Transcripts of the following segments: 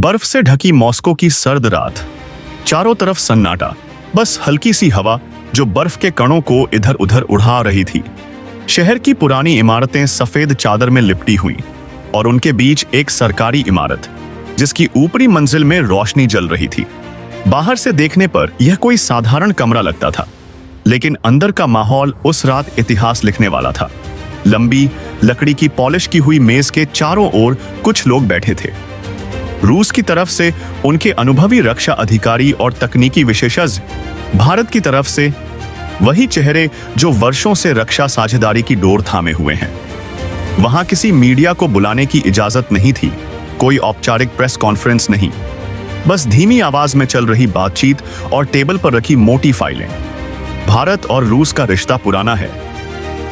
बर्फ से ढकी मॉस्को की सर्द रात, चारों तरफ सन्नाटा, बस हल्की सी हवा जो बर्फ के कणों को इधर उधर उड़ा रही थी। शहर की पुरानी इमारतें सफेद चादर में लिपटी हुई और उनके बीच एक सरकारी इमारत जिसकी ऊपरी मंजिल में रोशनी जल रही थी। बाहर से देखने पर यह कोई साधारण कमरा लगता था, लेकिन अंदर का माहौल उस रात इतिहास लिखने वाला था। लंबी लकड़ी की पॉलिश की हुई मेज के चारों ओर कुछ लोग बैठे थे। रूस की तरफ से उनके अनुभवी रक्षा अधिकारी और तकनीकी विशेषज्ञ, भारत की तरफ से वही चेहरे जो वर्षों से रक्षा साझेदारी की डोर थामे हुए हैं। वहां किसी मीडिया को बुलाने की इजाजत नहीं थी, कोई औपचारिक प्रेस कॉन्फ्रेंस नहीं, बस धीमी आवाज में चल रही बातचीत और टेबल पर रखी मोटी फाइलें। भारत और रूस का रिश्ता पुराना है।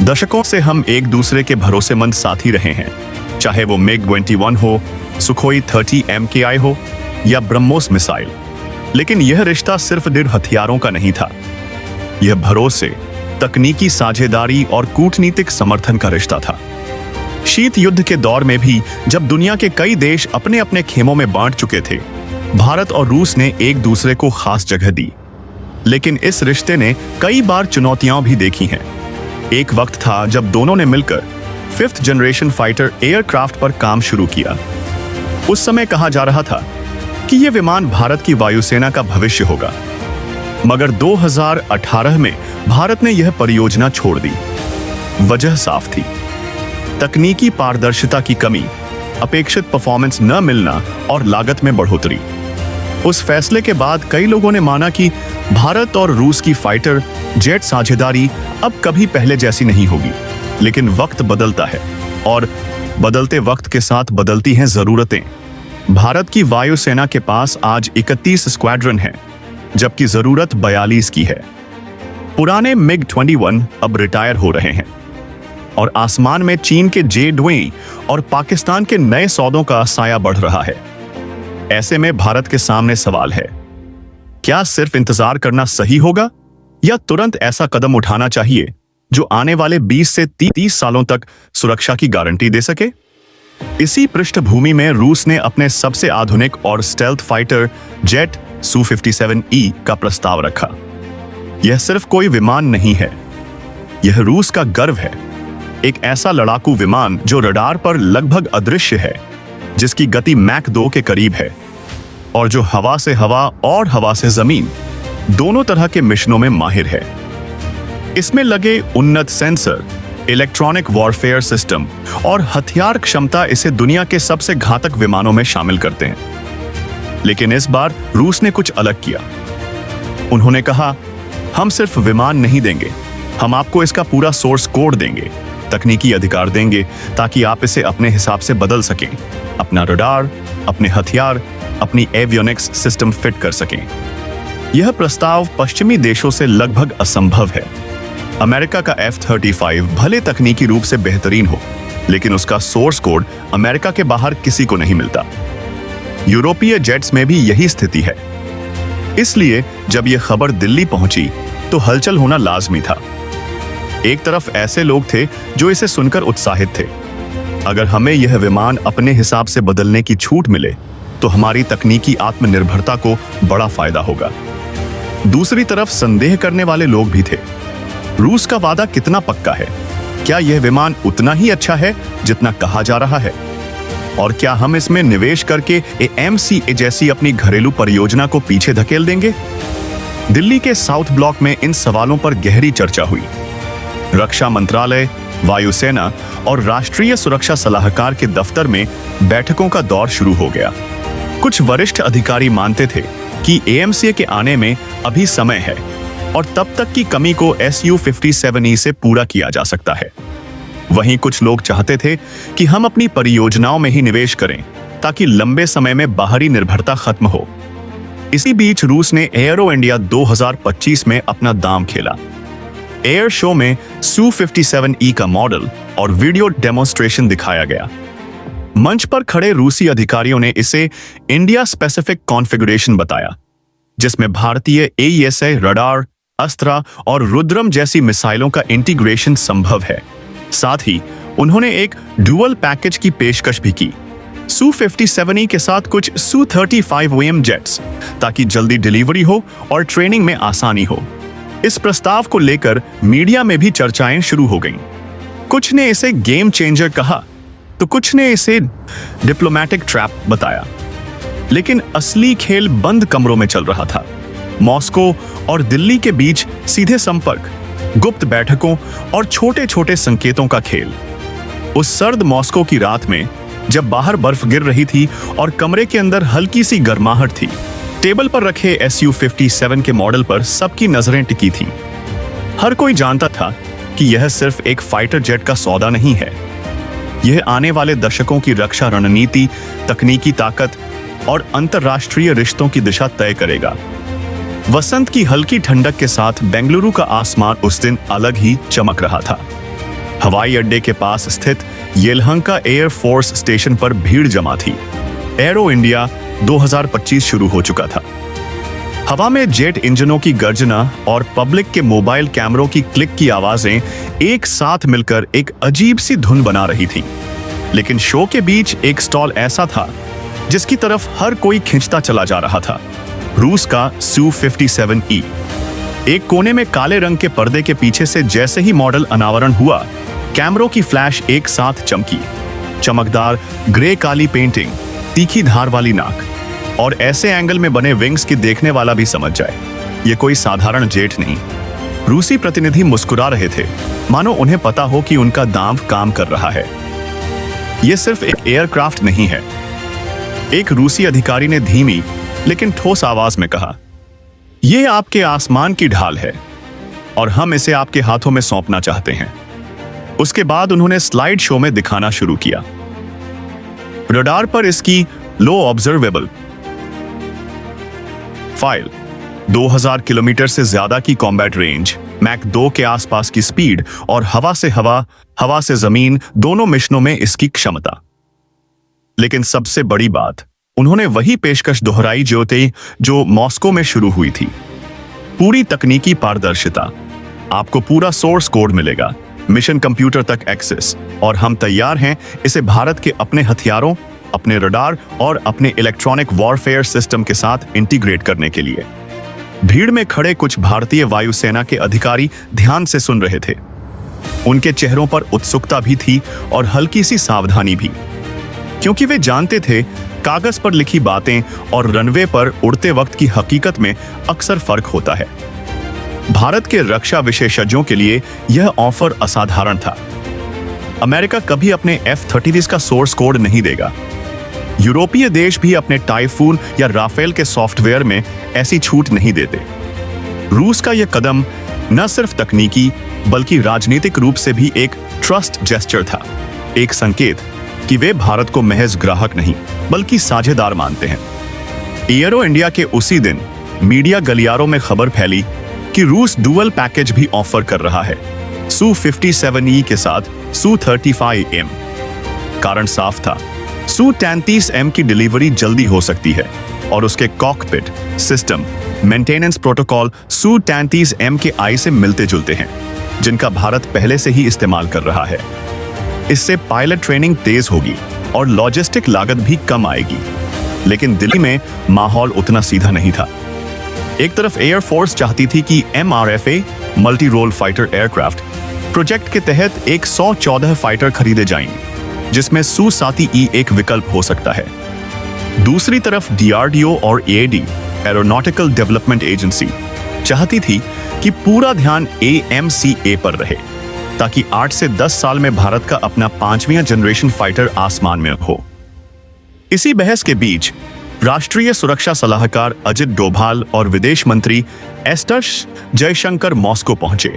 दशकों से हम एक दूसरे के भरोसेमंद साथी रहे हैं, चाहे वो MiG-21 हो, सुखोई 30 MKI हो या ब्रह्मोस मिसाइल। लेकिन यह रिश्ता सिर्फ दृढ़ हथियारों का नहीं था, यह भरोसे, तकनीकी साझेदारी और कूटनीतिक समर्थन का रिश्ता था। शीत युद्ध के दौर में भी जब दुनिया के कई देश अपने अपने खेमों में बांट चुके थे, भारत और रूस ने एक दूसरे को खास जगह दी। लेकिन इस रिश्ते ने कई बार चुनौतियां भी देखी हैं। एक वक्त था जब दोनों ने मिलकर 5th जनरेशन फाइटर एयरक्राफ्ट पर काम शुरू किया। उस समय कहा जा रहा था कि यह विमान भारत की वायुसेना का भविष्य होगा, मगर 2018 में भारत ने यह परियोजना छोड़ दी। वजह साफ थी, तकनीकी पारदर्शिता की कमी, अपेक्षित परफॉर्मेंस न मिलना और लागत में बढ़ोतरी। उस फैसले के बाद कई लोगों ने माना कि भारत और रूस की फाइटर जेट साझेदारी अब कभी पहले जैसी नहीं होगी। लेकिन वक्त बदलता है और बदलते वक्त के साथ बदलती हैं जरूरतें। भारत की वायुसेना के पास आज 31 स्क्वाड्रन है, जबकि जरूरत 42 की है। पुराने MiG-21 अब रिटायर हो रहे हैं और आसमान में चीन के J-20 और पाकिस्तान के नए सौदों का साया बढ़ रहा है। ऐसे में भारत के सामने सवाल है, क्या सिर्फ इंतजार करना सही होगा या तुरंत ऐसा कदम उठाना चाहिए जो आने वाले 20 से 30 सालों तक सुरक्षा की गारंटी दे सके? इसी पृष्ठभूमि में रूस ने अपने सबसे आधुनिक और स्टेल्थ फाइटर जेट Su-57E का प्रस्ताव रखा। यह सिर्फ कोई विमान नहीं है, यह रूस का गर्व है। एक ऐसा लड़ाकू विमान जो रडार पर लगभग अदृश्य है, जिसकी गति मैक 2 के करीब है और जो हवा से हवा और हवा से जमीन दोनों तरह के मिशनों में माहिर है। इसमें लगे उन्नत सेंसर, इलेक्ट्रॉनिक वॉरफेयर सिस्टम और हथियार क्षमता इसे दुनिया के सबसे घातक विमानों में शामिल करते हैं। लेकिन इस बार रूस ने कुछ अलग किया। उन्होंने कहा, हम सिर्फ विमान नहीं देंगे, हम आपको इसका पूरा सोर्स कोड देंगे, तकनीकी अधिकार देंगे ताकि आप इसे अपने हिसाब से बदल सकें, अपना रडार, अपने हथियार, अपनी एवियोनिक्स सिस्टम फिट कर सकें। यह प्रस्ताव पश्चिमी देशों से लगभग असंभव है। अमेरिका का F-35 भले तकनीकी रूप से बेहतरीन हो, लेकिन उसका सोर्स कोड अमेरिका के बाहर किसी को नहीं मिलता। यूरोपीय जेट्स में भी यही स्थिति है। इसलिए जब यह खबर दिल्ली पहुंची तो हलचल होना लाजमी था। एक तरफ ऐसे लोग थे जो इसे सुनकर उत्साहित थे, अगर हमें यह विमान अपने हिसाब से बदलने की छूट मिले तो हमारी तकनीकी आत्मनिर्भरता को बड़ा फायदा होगा। दूसरी तरफ संदेह करने वाले लोग भी थे। रूस का वादा कितना पक्का है? क्या यह विमान उतना ही अच्छा है जितना कहा जा रहा है? और क्या हम इसमें निवेश करके AMCA जैसी अपनी घरेलू परियोजना को पीछे धकेल देंगे? दिल्ली के साउथ ब्लॉक में इन सवालों पर गहरी चर्चा हुई। रक्षा मंत्रालय, वायुसेना और राष्ट्रीय सुरक्षा सलाहकार के दफ्तर में बैठकों का दौर शुरू हो गया। कुछ वरिष्ठ अधिकारी मानते थे कि AMCA के आने में अभी समय है और तब तक की कमी को Su-57E से पूरा किया जा सकता है। वहीं कुछ लोग चाहते थे कि हम अपनी परियोजनाओं में ही निवेश करें ताकि लंबे समय में बाहरी निर्भरता खत्म हो। इसी बीच रूस ने एयरो इंडिया 2025 में अपना दांव खेला। एयर शो में Su-57E का मॉडल और वीडियो डेमोन्स्ट्रेशन दिखाया गया। मंच पर खड़े रूसी अधिकारियों ने इसे इंडिया स्पेसिफिक कॉन्फ़िगरेशन बताया, जिसमें भारतीय AESA रडार, अस्त्रा और रुद्रम जैसी मिसाइलों का इंटीग्रेशन संभव है। साथ ही उन्होंने एक डुअल पैकेज की पेशकश भी की, Su-57E के साथ कुछ Su-35OM जेट्स, ताकि जल्दी डिलीवरी हो और ट्रेनिंग में आसानी हो। इस प्रस्ताव को लेकर मीडिया में भी चर्चाएं शुरू हो गईं। कुछ ने इसे गेम चेंजर कहा तो कुछ ने इसे डिप्लोमेटिक ट्रैप बताया, लेकिन असली खेल बंद कमरों में चल रहा था। मॉस्को और दिल्ली के बीच सीधे संपर्क, गुप्त बैठकों और छोटे छोटे संकेतों का खेल। उस सर्द मॉस्को की रात में, जब बाहर बर्फ गिर रही थी और कमरे के अंदर हल्की सी गर्माहट थी, टेबल पर रखे Su-57 के मॉडल पर सबकी नजरें टिकी थीं। हर कोई जानता था कि यह सिर्फ एक फाइटर जेट का सौदा नहीं है। यह आने वाले दशकों की रक्षा रणनीति, तकनीकी ताकत और अंतर्राष्ट्रीय रिश्तों की दिशा तय करेगा। वसंत की हल्की ठंडक के साथ बेंगलुरु का आसमान उस दिन अलग ही चमक रहा था। हवाई अड्डे के पास स्थित येलहंका एयर फोर्स स्टेशन पर भीड़ जमा थी। एरो इंडिया 2025 शुरू हो चुका था। हवा में जेट इंजनों की गर्जना और पब्लिक के मोबाइल कैमरों की क्लिक की आवाजें एक साथ मिलकर एक अजीब सी धुन बना रही थी। लेकिन शो के बीच एक स्टॉल ऐसा था जिसकी तरफ हर कोई खिंचता चला जा रहा था। रूस का Su-57E। एक कोने में काले रंग के पर्दे के पीछे से जैसे ही मॉडल अनावरण हुआ, कैमरों की फ्लैश एक साथ चमकी। चमकदार ग्रे काली पेंटिंग, तीखी धार वाली नाक और ऐसे एंगल में बने विंग्स की देखने वाला भी समझ जाए ये कोई साधारण जेट नहीं। रूसी प्रतिनिधि मुस्कुरा रहे थे, मानो उन्हें पता हो कि उनका दांव काम कर रहा है। यह सिर्फ एक एयरक्राफ्ट नहीं है। एक रूसी अधिकारी ने धीमी लेकिन ठोस आवाज में कहा, यह आपके आसमान की ढाल है और हम इसे आपके हाथों में सौंपना चाहते हैं। उसके बाद उन्होंने स्लाइड शो में दिखाना शुरू किया। रडार पर इसकी लो ऑब्जर्वेबल फाइल, 2000 किलोमीटर से ज्यादा की कॉम्बैट रेंज, मैक 2 के आसपास की स्पीड और हवा से जमीन दोनों मिशनों में इसकी क्षमता। लेकिन सबसे बड़ी बात, उन्होंने वही पेशकश दोहराई जो मॉस्को में शुरू हुई थी। पूरी तकनीकी पारदर्शिता, आपको पूरा सोर्स कोड मिलेगा, मिशन कंप्यूटर तक एक्सेस, और हम तैयार हैं इसे भारत के अपने हथियारों, अपने रडार और अपने इलेक्ट्रॉनिक वॉरफेयर सिस्टम के साथ इंटीग्रेट करने के लिए। भीड़ में खड़े कुछ भारतीय वायुसेना के अधिकारी ध्यान से सुन रहे थे। उनके चेहरों पर उत्सुकता भी थी और हल्की सी सावधानी भी, क्योंकि वे जानते थे कागज पर लिखी बातें और रनवे पर उड़ते वक्त की हकीकत में अक्सर फर्क होता है। भारत के रक्षा विशेषज्ञों के लिए यह ऑफर असाधारण था। अमेरिका कभी अपने F-30 का सोर्स कोड नहीं देगा। यूरोपीय देश भी अपने टाइफून या राफेल के सॉफ्टवेयर में ऐसी छूट नहीं देते। रूस का यह कदम न सिर्फ तकनीकी बल्कि राजनीतिक रूप से भी एक ट्रस्ट जेस्चर था, एक संकेत कि वे भारत को महज ग्राहक नहीं बल्कि साझेदार मानते हैं। एरो इंडिया के उसी दिन मीडिया गलियारों में खबर फैली कि रूस डुअल पैकेज भी ऑफर कर रहा है, Su-57E के साथ Su-35M। कारण साफ था, Su-33M की डिलीवरी जल्दी हो सकती है और उसके cockpit, system, maintenance protocol Su-33M के आई से मिलते जुलते हैं, जिनका भारत पहले से ही इस्तेमाल कर रहा है। इससे पायलट ट्रेनिंग तेज होगी और लॉजिस्टिक लागत भी कम आएगी। लेकिन दिल्ली में माहौल उतना सीधा नहीं था। एक तरफ एयरफोर्स चाहती थी कि MRFA multi role fighter aircraft project के तहत 114 फाइटर खरीदे जाएंगे, जिसमें Su-30E एक विकल्प हो सकता है। दूसरी तरफ DRDO और AD एरोनॉटिकल डेवलपमेंट एजेंसी चाहती थी कि पूरा ध्यान AMCA पर रहे, ताकि 8 से 10 साल में भारत का अपना 5वीं जनरेशन फाइटर आसमान में हो। इसी बहस के बीच राष्ट्रीय सुरक्षा सलाहकार अजित डोभाल और विदेश मंत्री एस जयशंकर मॉस्को पहुंचे।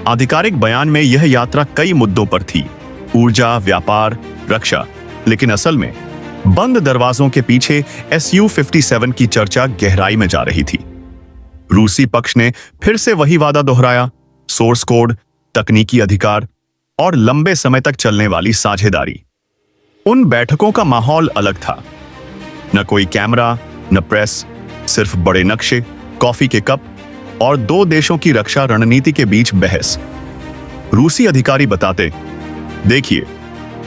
आधिकारिक बयान में यह यात्रा कई मुद्दों पर थी, ऊर्जा, व्यापार, रक्षा, लेकिन असल में बंद दरवाजों के पीछे Su-57 की चर्चा गहराई में जा रही थी। रूसी पक्ष ने फिर से वही वादा दोहराया, सोर्स कोड, तकनीकी अधिकार और लंबे समय तक चलने वाली साझेदारी। उन बैठकों का माहौल अलग था। न कोई कैमरा, न प्रेस, सिर्फ बड़े नक्शे, कॉफी के कप और दो देशों की रक्षा रणनीति के बीच बहस। रूसी अधिकारी बताते, देखिए,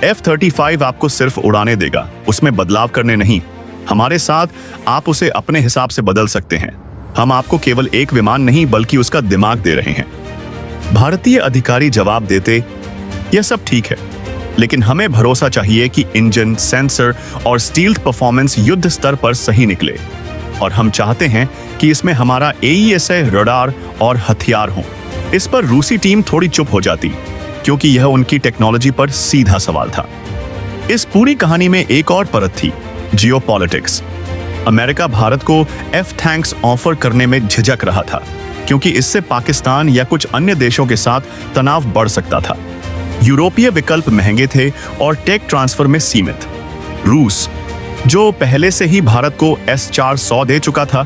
F-35 आपको सिर्फ उड़ाने देगा, उसमें बदलाव करने नहीं। हमारे साथ आप उसे अपने हिसाब से बदल सकते हैं। हम आपको केवल एक विमान नहीं बल्कि उसका दिमाग दे रहे हैं। भारतीय अधिकारी जवाब देते, यह सब ठीक है, लेकिन हमें भरोसा चाहिए कि इंजन, सेंसर और स्टील्थ परफॉर्मेंस युद्ध स्तर पर सही निकले, और हम चाहते हैं कि इसमें हमारा AESA रडार और हथियार हों। इस पर रूसी टीम थोड़ी चुप हो जाती, क्योंकि यह उनकी टेक्नोलॉजी पर सीधा सवाल था। इस पूरी कहानी में एक और परत थी, जियोपॉलिटिक्स। अमेरिका भारत को F-टैंक्स ऑफर करने में झिझक रहा था, क्योंकि इससे पाकिस्तान या कुछ अन्य देशों के साथ तनाव बढ़ सकता था। यूरोपीय विकल्प महंगे थे और टेक ट्रांसफर में सीमित। रूस, जो पहले से ही भारत को S-400 दे चुका था,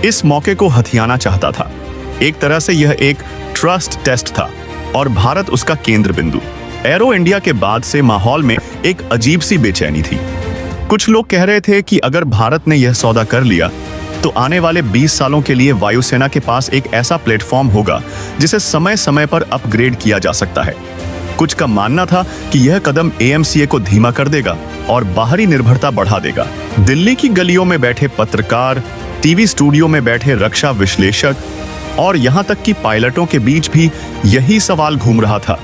इस मौके को हथियाना चाहता था। एक तरह से यह एक ट्रस्ट टेस्ट था और भारत उसका केंद्र बिंदु। एरो इंडिया के बाद से माहौल में एक अजीब सी बेचैनी थी। कुछ लोग कह रहे थे कि अगर भारत ने यह सौदा कर लिया तो आने वाले 20 सालों के लिए वायुसेना के पास एक ऐसा प्लेटफॉर्म होगा जिसे समय समय पर अपग्रेड किया जा सकता है। कुछ का मानना था कि यह कदम AMCA को धीमा कर देगा और बाहरी निर्भरता बढ़ा देगा। दिल्ली की गलियों में बैठे पत्रकार, टीवी स्टूडियो में बैठे रक्षा विश्लेषक और यहां तक कि पायलटों के बीच भी यही सवाल घूम रहा था,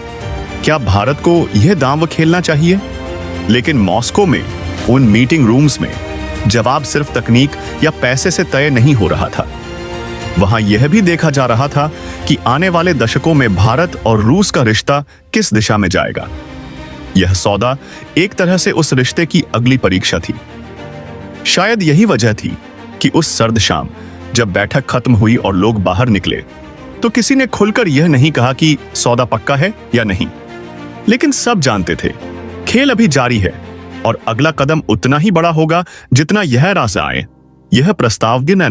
क्या भारत को यह दांव खेलना चाहिए? लेकिन मॉस्को में उन मीटिंग रूम्स में जवाब सिर्फ तकनीक या पैसे से तय नहीं हो रहा था। वहां यह भी देखा जा रहा था कि आने वाले दशकों में भारत और रूस का रिश्ता किस दिशा में जाएगा। यह सौदा एक तरह से उस रिश्ते की अगली परीक्षा थी। शायद यही वजह थी कि उस सर्द शाम जब बैठक खत्म हुई और लोग बाहर निकले, तो किसी ने खुलकर यह नहीं कहा कि सौदा पक्का है या नहीं, लेकिन सब जानते थे खेल अभी जारी है और अगला कदम उतना ही बड़ा होगा जितना यह रास्ता आए। यह प्रस्ताव गिना